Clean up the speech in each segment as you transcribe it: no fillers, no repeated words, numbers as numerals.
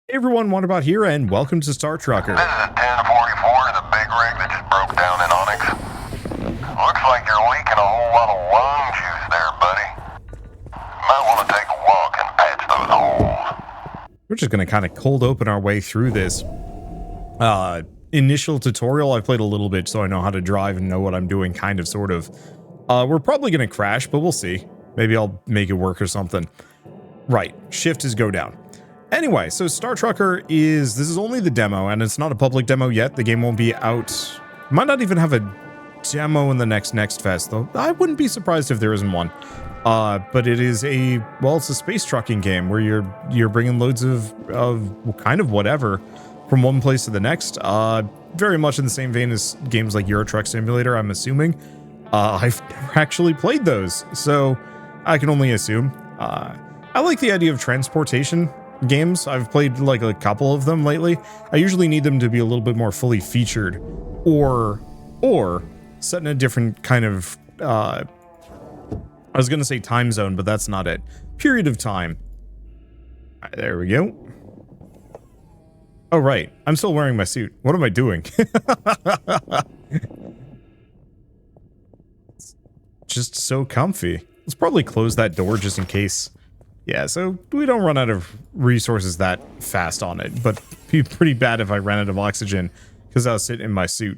Hey everyone, Wanderbot here, and welcome to Star Trucker. This is 1044, the big rig that just broke down in Onyx. Looks like you're leaking a whole lot of lime juice there, buddy. Might want to take a walk and patch those holes. We're just going to kind of cold open our way through this initial tutorial. I've played a little bit, so I know how to drive and know what I'm doing, kind of, sort of. We're probably going to crash, but we'll see. Maybe I'll make it work or something. Right, shift is go down. Anyway, so Star Trucker this is only the demo, and it's not a public demo yet. The game won't be out. Might not even have a demo in the next Fest, though. I wouldn't be surprised if there isn't one. But it is it's a space trucking game where you're bringing loads of kind of whatever from one place to the next. Very much in the same vein as games like Euro Truck Simulator, I'm assuming. I've never actually played those, so I can only assume. I like the idea of transportation games. I've played like a couple of them lately. I usually need them to be a little bit more fully featured or set in a different kind of I was gonna say time zone, but that's not it. Period of time. Right, there we go. Oh right, I'm still wearing my suit. What am I doing? It's just so comfy. Let's probably close that door just in case. Yeah, so we don't run out of resources that fast on it, but it'd be pretty bad if I ran out of oxygen because I was sitting in my suit.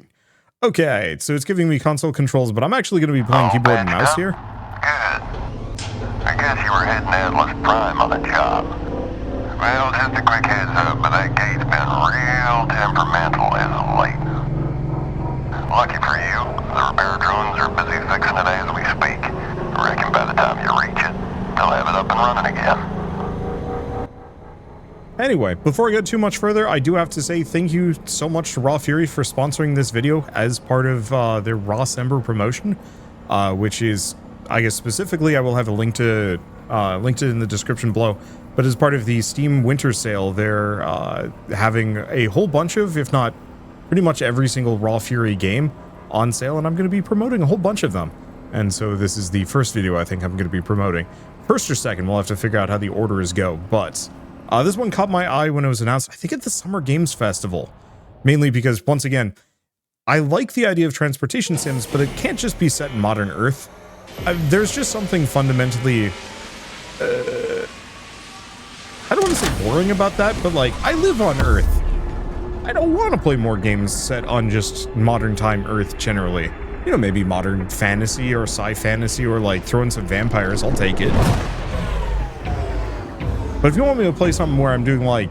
Okay, so it's giving me console controls, but I'm actually going to be playing keyboard and mouse here. Good. I guess you were heading Atlas Prime on a job. Well, just a quick heads up, but that gate's been real temperamental as of late. Lucky for you, the repair drones are busy fixing it as we speak. I reckon by the time you reach it, they'll have it up and running again. Anyway, before I go too much further, I do have to say thank you so much to Raw Fury for sponsoring this video as part of their Raw Ember promotion, which is, I guess specifically, I will have a link to linked it in the description below. But as part of the Steam Winter Sale, they're having a whole bunch of, if not pretty much every single Raw Fury game on sale, and I'm going to be promoting a whole bunch of them. And so this is the first video I think I'm going to be promoting. First or second, we'll have to figure out how the orders go, but this one caught my eye when it was announced, I think at the Summer Games Festival. Mainly because, once again, I like the idea of transportation sims, but it can't just be set in modern Earth. There's just something fundamentally, I don't want to say boring about that, but like, I live on Earth. I don't want to play more games set on just modern time Earth generally. You know, maybe modern fantasy or sci-fantasy or like throwing some vampires, I'll take it. But if you want me to play something where I'm doing like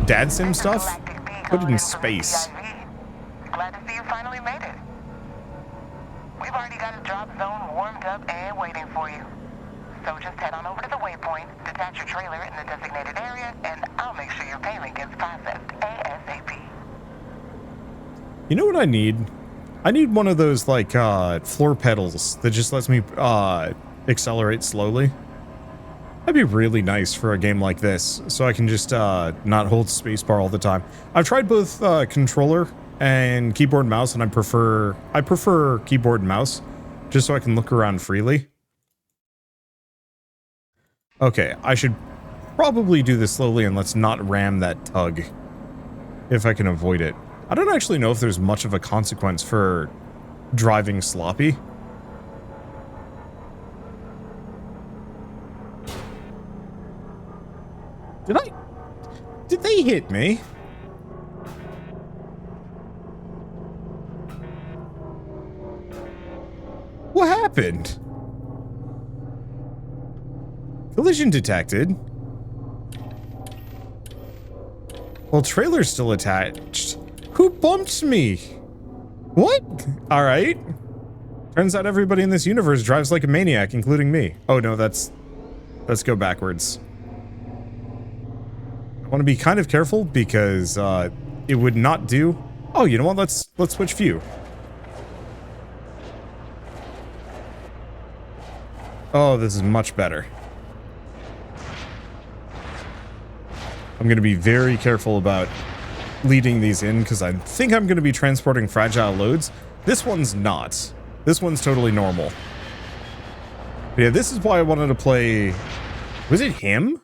dad sim stuff, put it in space. Glad to see you finally made it. We've already got a drop zone warmed up and waiting for you. So just head on over to the waypoint, detach your trailer in the designated area, and I'll make sure your payment gets processed ASAP. You know what I need? I need one of those like floor pedals that just lets me accelerate slowly. That'd be really nice for a game like this, so I can just not hold spacebar all the time. I've tried both controller and keyboard and mouse, and I prefer keyboard and mouse, just so I can look around freely. Okay, I should probably do this slowly and let's not ram that tug, if I can avoid it. I don't actually know if there's much of a consequence for driving sloppy. Did they hit me? What happened? Collision detected. Well, trailer's still attached. Who bumped me? What? All right. Turns out everybody in this universe drives like a maniac, including me. Oh no, let's go backwards. I want to be kind of careful because it would not do. Oh, you know what? Let's switch view. Oh, this is much better. I'm going to be very careful about leading these in because I think I'm going to be transporting fragile loads. This one's not. This one's totally normal. But yeah, this is why I wanted to play... Was it him?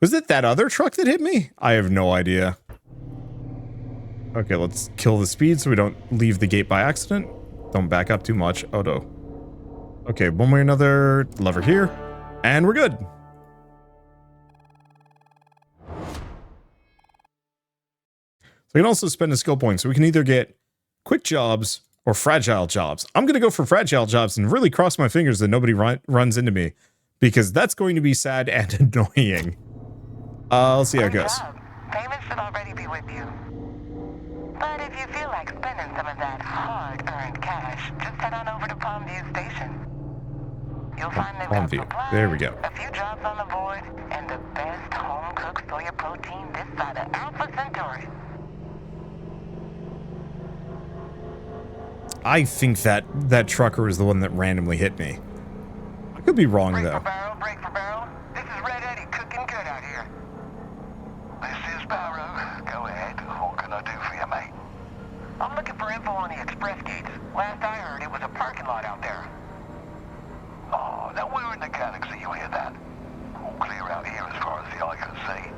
Was it that other truck that hit me? I have no idea. Okay, let's kill the speed so we don't leave the gate by accident. Don't back up too much. Oh no. Okay, one way or another. Lever here. And we're good. So we can also spend a skill point. So we can either get quick jobs or fragile jobs. I'm going to go for fragile jobs and really cross my fingers that nobody runs into me. Because that's going to be sad and annoying. Let's see how it goes. Payment should already be with you. But if you feel like spending some of that hard-earned cash, just head on over to Palmview Station. You'll find they've got supplies, there we go. a few jobs on the board, and the best home-cooked soya protein this side of Alpha Centauri. I think that trucker is the one that randomly hit me. I could be wrong, though. Break for barrel. This is Red Eddie cooking good out here. This is Barrow. Go ahead. What can I do for you, mate? I'm looking for info on the express gates. Last I heard, it was a parking lot out there. Oh, now we're in the galaxy, you hear that? All clear out here as far as the eye can see.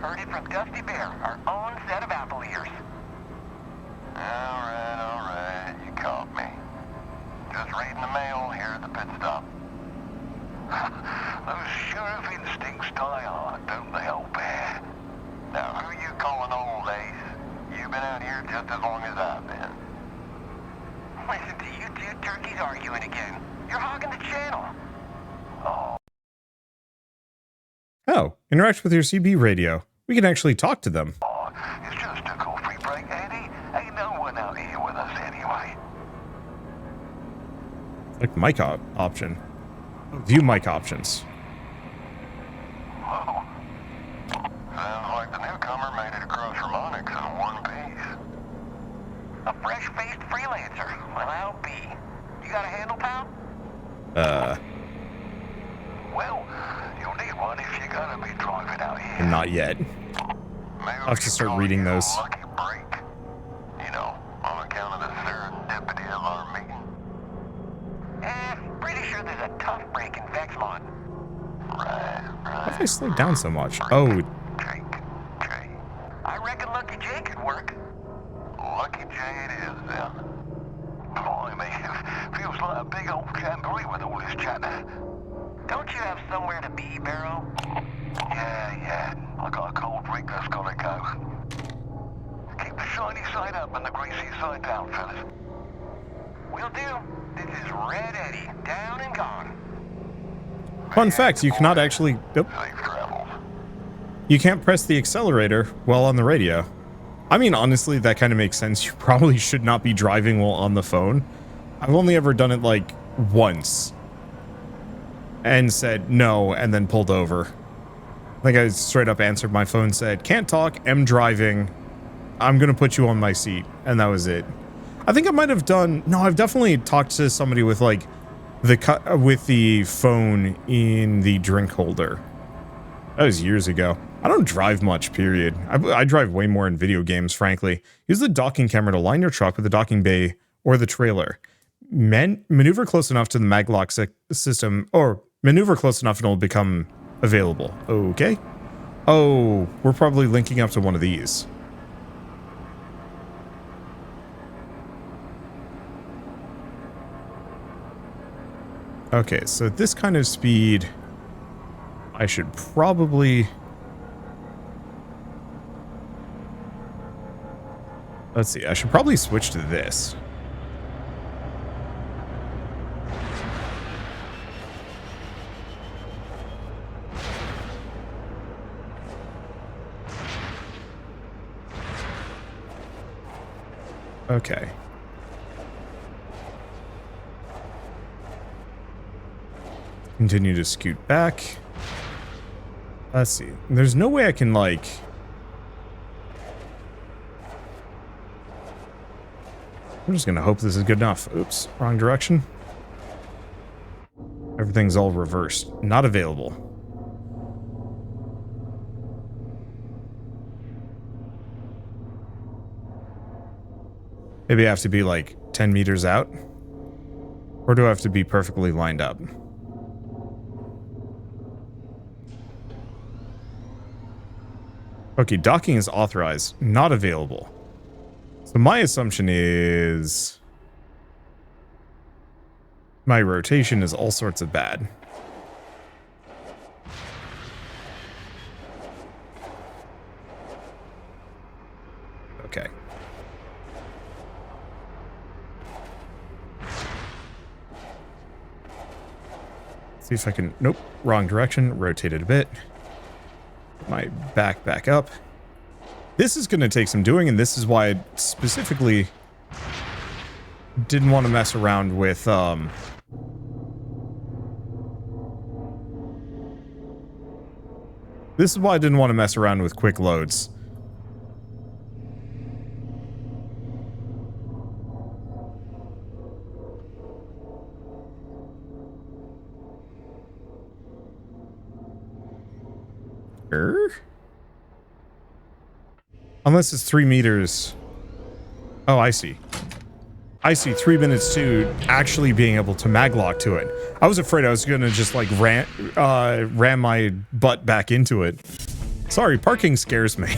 Heard it from Dusty Bear, our own set of apple ears. Alright, you caught me. Just reading the mail here at the pit stop. Those sheriff instincts die hard, don't they, old bear? Now, who you calling old, Ace? You've been out here just as long as I've been. Listen to you two turkeys arguing again. You're hogging the channel. Oh, interact with your CB radio. We can actually talk to them. Oh, it's just a coffee break, Eddie. Ain't no one out here with us anyway. Like mic option. View mic options. Whoa. Sounds like the newcomer made it across from Onyx in one piece. A fresh-faced freelancer. Well, I'll be. You got a handle, pal? Well, you'll need one if you're gonna be driving out here. Not yet. Maybe I'll have to start reading those. Lucky break. You know, on account of the serendipity of our meeting. Pretty sure there's a tough break in Vexmont. Right. Why did I slow down so much? Oh, Jake. I reckon Lucky Jake could work. Lucky Jay it is, then. Blimey, feels like a big old jamboree with all this chatter. Don't you have somewhere to be, Barrow? Yeah. I got a cold drink that's gotta go. Keep the shiny side up and the greasy side down, fellas. Will do. This is Red Eddie, down and gone. fun fact, you cannot actually... Nope. Safe travels. You can't press the accelerator while on the radio. I mean, honestly, that kind of makes sense. You probably should not be driving while on the phone. I've only ever done it, like, once. And said no, and then pulled over. I think I straight up answered my phone, said, can't talk, am driving. I'm gonna put you on my seat. And that was it. I think I might have done... No, I've definitely talked to somebody with, like, with the phone in the drink holder. That was years ago. I don't drive much, period. I drive way more in video games, frankly. Use the docking camera to line your truck with the docking bay or the trailer. Maneuver close enough to the maglock system, or maneuver close enough and it'll become available. Okay. Oh, we're probably linking up to one of these. Okay, so this kind of speed, I should probably... Let's see, I should probably switch to this. Okay. Continue to scoot back. Let's see. There's no way I can, like... I'm just gonna hope this is good enough. Oops, wrong direction. Everything's all reversed. Not available. Maybe I have to be like 10 meters out? Or do I have to be perfectly lined up? Okay, docking is authorized, not available. So my assumption is my rotation is all sorts of bad. Okay. See if I can... Nope, wrong direction. Rotate it a bit. My back up. This is going to take some doing, and this is why I specifically didn't want to mess around with... This is why I didn't want to mess around with quick loads. Unless it's 3 meters. Oh, I see. I see 3 minutes to actually being able to maglock to it. I was afraid I was going to just like ram my butt back into it. Sorry, parking scares me.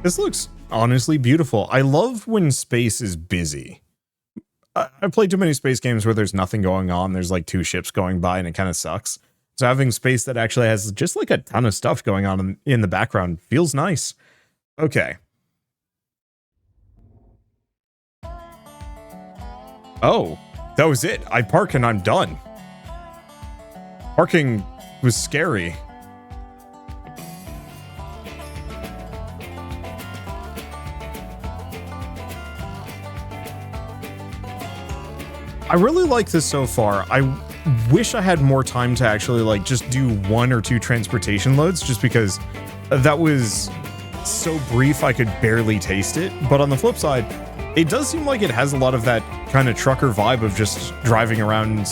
This looks honestly beautiful. I love when space is busy. I've played too many space games where there's nothing going on. There's like 2 ships going by and it kind of sucks. So having space that actually has just like a ton of stuff going on in the background feels nice. Okay. Oh, that was it. I park and I'm done. Parking was scary. I really like this so far. I wish I had more time to actually like just do 1 or 2 transportation loads, just because that was so brief I could barely taste it. But on the flip side, it does seem like it has a lot of that kind of trucker vibe of just driving around,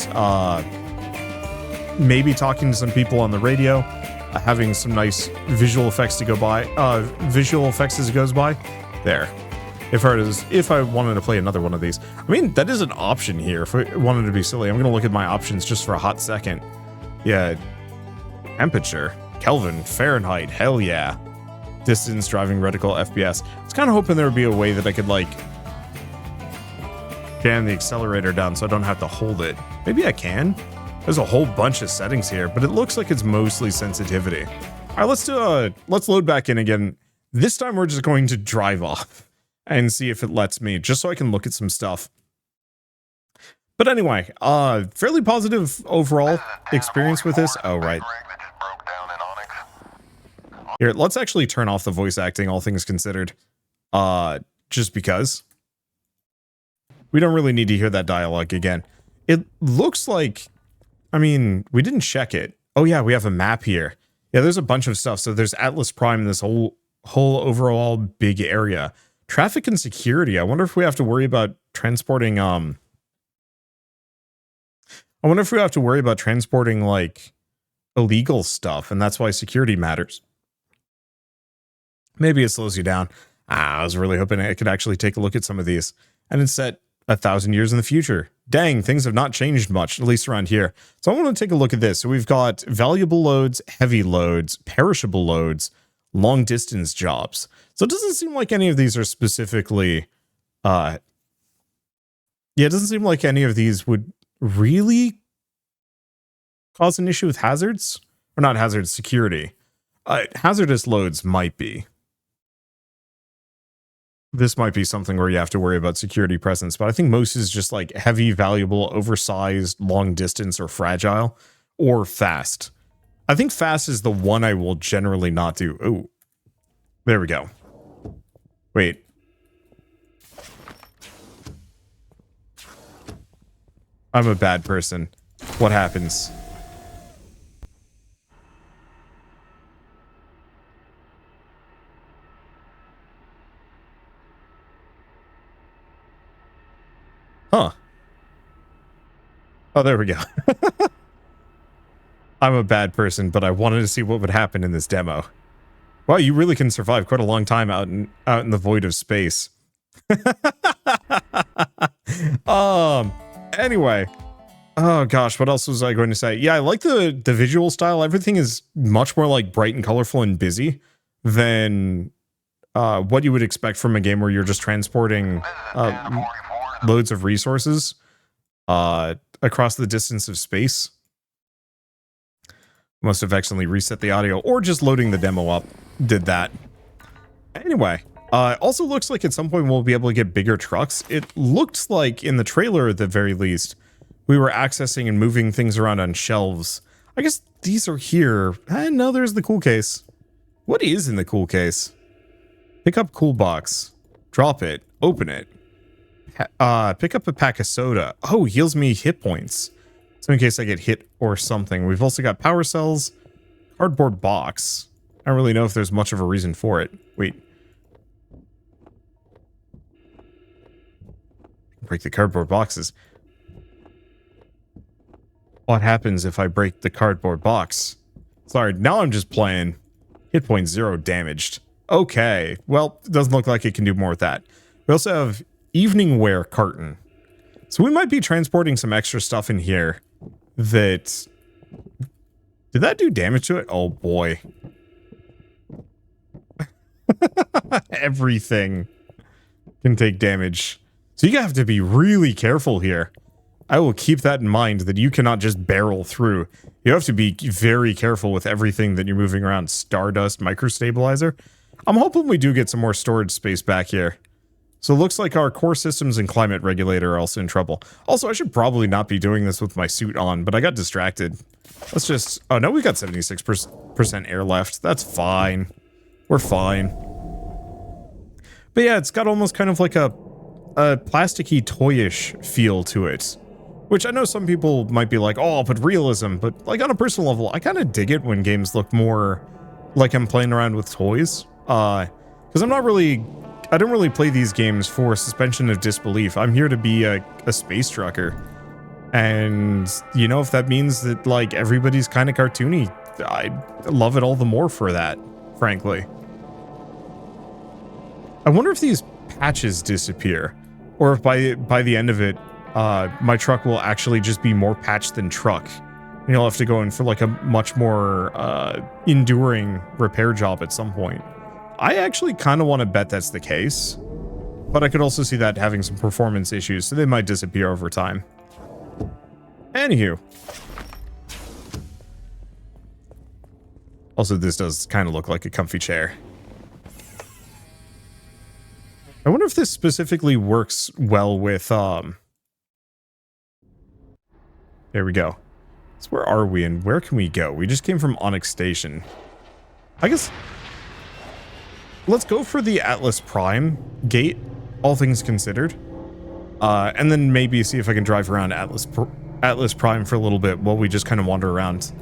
maybe talking to some people on the radio, having some nice visual effects to go by, visual effects as it goes by. There. If I wanted to play another one of these. I mean, that is an option here if I wanted to be silly. I'm going to look at my options just for a hot second. Yeah. Temperature. Kelvin. Fahrenheit. Hell yeah. Distance. Driving. Reticle. FPS. I was kind of hoping there would be a way that I could, like, jam the accelerator down so I don't have to hold it. Maybe I can. There's a whole bunch of settings here, but it looks like it's mostly sensitivity. All right, let's load back in again. This time we're just going to drive off and see if it lets me, just so I can look at some stuff. But anyway, fairly positive overall experience with this. Oh, right. Here, let's actually turn off the voice acting, all things considered. Just because. We don't really need to hear that dialogue again. It looks like, I mean, we didn't check it. Oh yeah, we have a map here. Yeah, there's a bunch of stuff. So there's Atlas Prime in this whole overall big area. Traffic and security. I wonder if we have to worry about transporting, like, illegal stuff, and that's why security matters. Maybe it slows you down. I was really hoping I could actually take a look at some of these. And it's set 1,000 years in the future. Dang, things have not changed much, at least around here. So I want to take a look at this. So we've got valuable loads, heavy loads, perishable loads, long distance jobs. So it doesn't seem like any of these are specifically, it doesn't seem like any of these would really cause an issue with hazards. Or not hazards, security. Hazardous loads might be. this might be something where you have to worry about security presence, but I think most is just like heavy, valuable, oversized, long distance, or fragile, or fast. I think fast is the one I will generally not do. Oh, there we go. Wait. I'm a bad person. What happens? Huh. Oh, there we go. I'm a bad person, but I wanted to see what would happen in this demo. Wow, you really can survive quite a long time out in the void of space. Anyway. Oh gosh, what else was I going to say? Yeah, I like the visual style. Everything is much more like bright and colorful and busy than what you would expect from a game where you're just transporting loads of resources across the distance of space. Must have accidentally reset the audio, or just loading the demo up did that. Anyway, also looks like at some point we'll be able to get bigger trucks. It looked like in the trailer, at the very least, we were accessing and moving things around on shelves. I guess these are here. No, there's the cool case. What is in the cool case? Pick up cool box. Drop it. Open it. Pick up a pack of soda. Oh, heals me hit points. So in case I get hit or something. We've also got power cells. Cardboard box. I don't really know if there's much of a reason for it. Wait. Break the cardboard boxes. What happens if I break the cardboard box? Sorry, now I'm just playing. Hit point 0 damaged. Okay, well, it doesn't look like it can do more with that. We also have evening wear carton. So we might be transporting some extra stuff in here that... Did that do damage to it? Oh boy. Everything can take damage. So you have to be really careful here. I will keep that in mind, that you cannot just barrel through. You have to be very careful with everything that you're moving around. Stardust microstabilizer. I'm hoping we do get some more storage space back here. So it looks like our core systems and climate regulator are also in trouble. Also, I should probably not be doing this with my suit on, but I got distracted. Let's just... Oh, no, we got 76% air left. That's fine. We're fine. But yeah, it's got almost kind of like a plasticky, toyish feel to it. Which I know some people might be like, oh, but realism. But like on a personal level, I kind of dig it when games look more like I'm playing around with toys. Because I'm not really... I don't really play these games for suspension of disbelief. I'm here to be a space trucker. And, you know, if that means that, like, everybody's kind of cartoony, I love it all the more for that, frankly. I wonder if these patches disappear, or if by the end of it, my truck will actually just be more patched than truck. And you'll have to go in for, like, a much more enduring repair job at some point. I actually kind of want to bet that's the case, but I could also see that having some performance issues, so they might disappear over time. Anywho. Also, this does kind of look like a comfy chair. I wonder if this specifically works well with, There we go. So where are we and where can we go? We just came from Onyx Station. I guess... Let's go for the Atlas Prime gate, all things considered. And then maybe see if I can drive around Atlas Prime for a little bit while we just kind of wander around.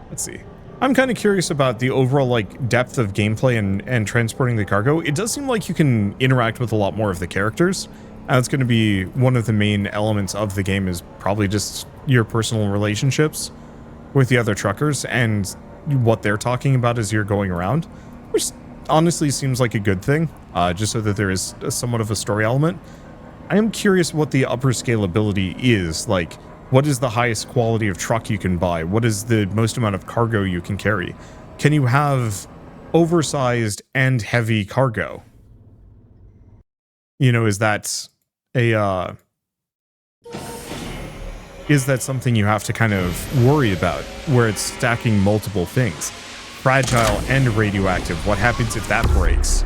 Let's see. I'm kind of curious about the overall, like, depth of gameplay and transporting the cargo. It does seem like you can interact with a lot more of the characters. And it's going to be one of the main elements of the game, is probably just your personal relationships with the other truckers and what they're talking about as you're going around, which honestly seems like a good thing, just so that there is somewhat of a story element. I am curious what the upper scalability is. Like, what is the highest quality of truck you can buy? What is the most amount of cargo you can carry? Can you have oversized and heavy cargo? You know, is that a, is that something you have to kind of worry about, where it's stacking multiple things? fragile and radioactive. What happens if that breaks?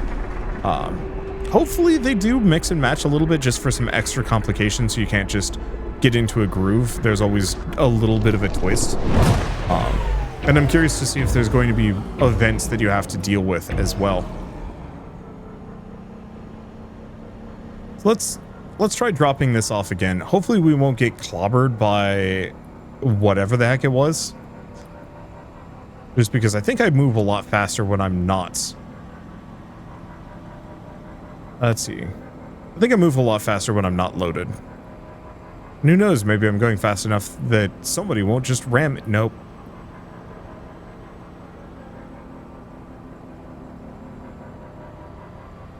Hopefully they do mix and match a little bit just for some extra complications so you can't just get into a groove. There's always a little bit of a twist. And I'm curious to see if there's going to be events that you have to deal with as well. So let's try dropping this off again. Hopefully we won't get clobbered by whatever the heck it was. Just because I think I move a lot faster when I'm not. Let's see. I think I move a lot faster when I'm not loaded. And who knows, maybe I'm going fast enough that somebody won't just ram it. Nope.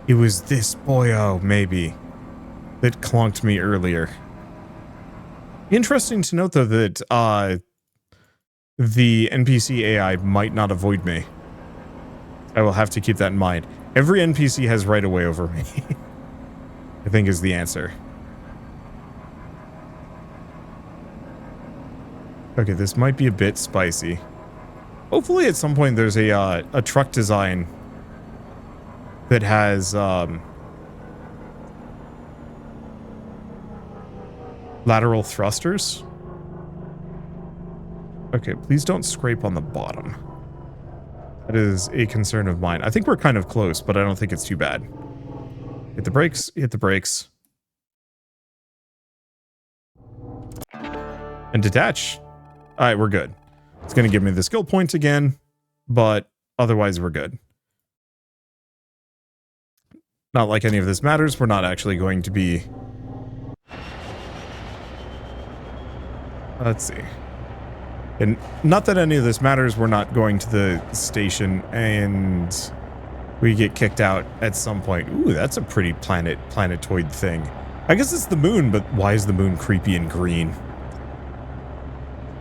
It was this boyo, maybe, that clunked me earlier. Interesting to note, though, that the NPC AI might not avoid me. I will have to keep that in mind. Every NPC has right of way over me, I think is the answer. Okay, this might be a bit spicy. Hopefully at some point there's a truck design that has lateral thrusters. Okay, please don't scrape on the bottom. That is a concern of mine. I think we're kind of close, but I don't think it's too bad. Hit the brakes, hit the brakes. And detach. All right, we're good. It's going to give me the skill point again, but otherwise we're good. Not like any of this matters. We're not actually going to be... Let's see. And not that any of this matters. We're not going to the station and we get kicked out at some point. Ooh, that's a pretty planetoid thing. I guess it's the moon, but why is the moon creepy and green?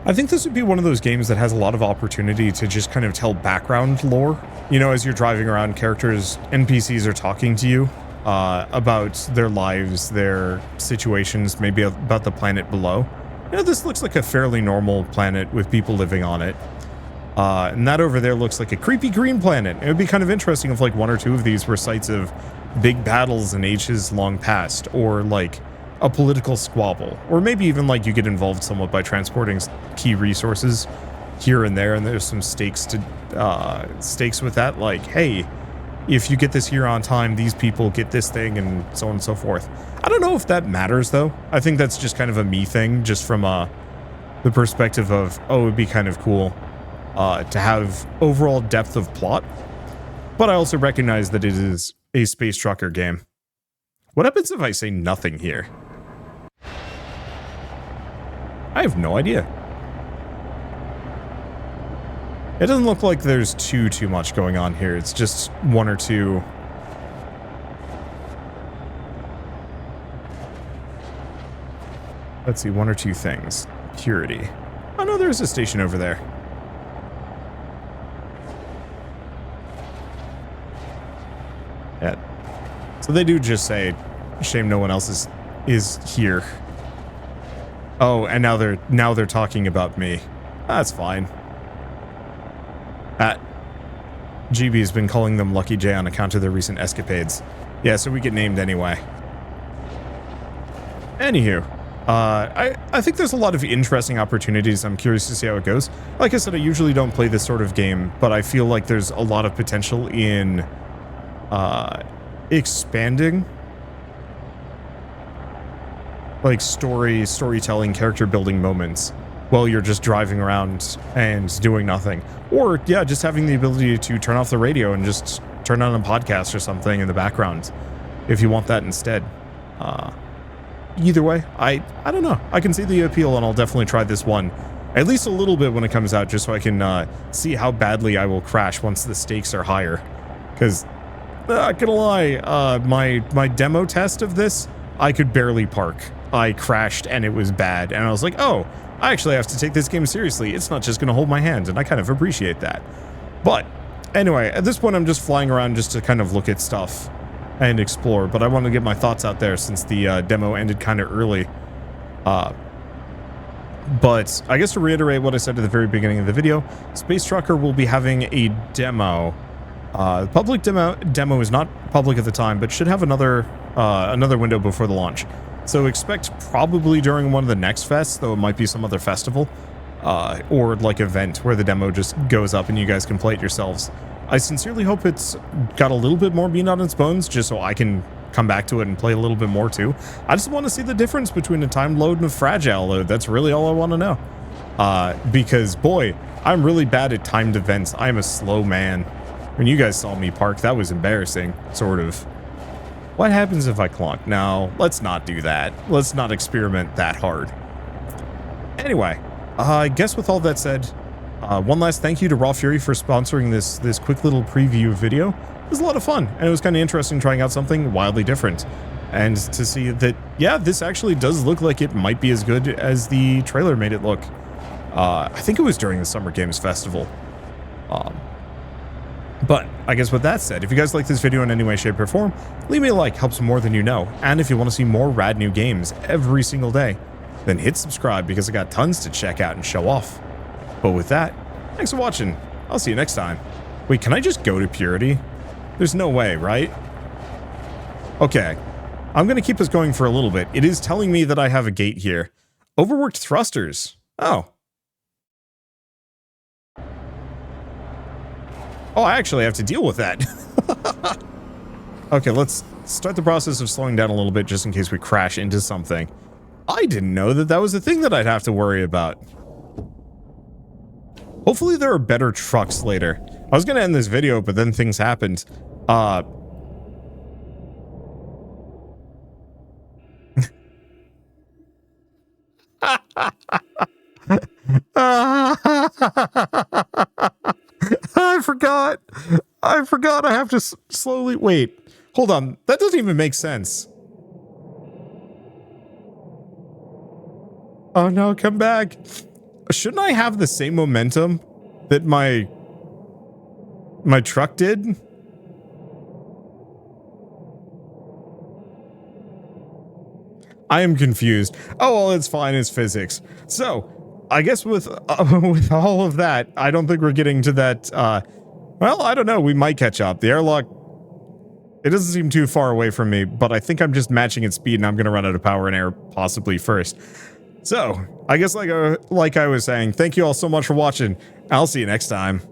I think this would be one of those games that has a lot of opportunity to just kind of tell background lore. You know, as you're driving around, characters, NPCs are talking to you about their lives, their situations, maybe about the planet below. You know, this looks like a fairly normal planet with people living on it. And that over there looks like a creepy green planet. It would be kind of interesting if like one or two of these were sites of big battles in ages long past, or like a political squabble, or maybe even like you get involved somewhat by transporting key resources here and there, and there's some stakes with that, like, hey, if you get this here on time, these people get this thing, and so on and so forth. I don't know if that matters, though. I think that's just kind of a me thing, just from the perspective of, oh, it would be kind of cool to have overall depth of plot. But I also recognize that it is a space trucker game. What happens if I say nothing here? I have no idea. It doesn't look like there's too much going on here. It's just one or two. Let's see, one or two things. Purity. Oh no, there's a station over there. Yeah. So they do just say, shame no one else is here. Oh, and now they're talking about me. That's fine. GB's been calling them Lucky J on account of their recent escapades. Yeah, so we get named anyway. Anywho, I think there's a lot of interesting opportunities. I'm curious to see how it goes. Like I said, I usually don't play this sort of game, but I feel like there's a lot of potential in expanding like storytelling, character building moments while you're just driving around and doing nothing. Or, yeah, just having the ability to turn off the radio and just turn on a podcast or something in the background if you want that instead. Either way, I don't know. I can see the appeal, and I'll definitely try this one at least a little bit when it comes out, just so I can see how badly I will crash once the stakes are higher. Because, not gonna lie, my demo test of this, I could barely park. I crashed and it was bad, and I was like, oh, I actually have to take this game seriously. It's not just gonna hold my hand, and I kind of appreciate that. But anyway, at this point I'm just flying around just to kind of look at stuff and explore, but I want to get my thoughts out there since the demo ended kind of early. But I guess to reiterate what I said at the very beginning of the video, Space Trucker will be having a demo. Public demo is not public at the time, but should have another window before the launch. So expect probably during one of the next fests, though it might be some other festival, or like event where the demo just goes up and you guys can play it yourselves. I sincerely hope it's got a little bit more meat on its bones, just so I can come back to it and play a little bit more too. I just want to see the difference between a timed load and a fragile load. That's really all I want to know. Because boy, I'm really bad at timed events. I'm a slow man. When you guys saw me park, that was embarrassing, sort of. What happens if I clunk? No, let's not do that. Let's not experiment that hard. Anyway, I guess with all that said, one last thank you to Raw Fury for sponsoring this quick little preview video. It was a lot of fun, and it was kind of interesting trying out something wildly different. And to see that, yeah, this actually does look like it might be as good as the trailer made it look. I think it was during the Summer Games Festival. But I guess with that said, if you guys like this video in any way, shape, or form, leave me a like, helps more than you know. And if you want to see more rad new games every single day, then hit subscribe because I got tons to check out and show off. But with that, thanks for watching. I'll see you next time. Wait, can I just go to Purity? There's no way, right? Okay. I'm going to keep this going for a little bit. It is telling me that I have a gate here. Overworked thrusters. Oh. Oh, I actually have to deal with that. Okay, let's start the process of slowing down a little bit just in case we crash into something. I didn't know that that was a thing that I'd have to worry about. Hopefully there are better trucks later. I was going to end this video, but then things happened. I forgot I have to slowly... Wait, hold on. That doesn't even make sense. Oh no, come back. Shouldn't I have the same momentum that my truck did? I am confused. Oh, well, it's fine. It's physics. So, I guess with all of that, I don't think we're getting to that, well, I don't know. We might catch up. The airlock, it doesn't seem too far away from me, but I think I'm just matching its speed and I'm going to run out of power and air possibly first. So, I guess like I was saying, thank you all so much for watching. I'll see you next time.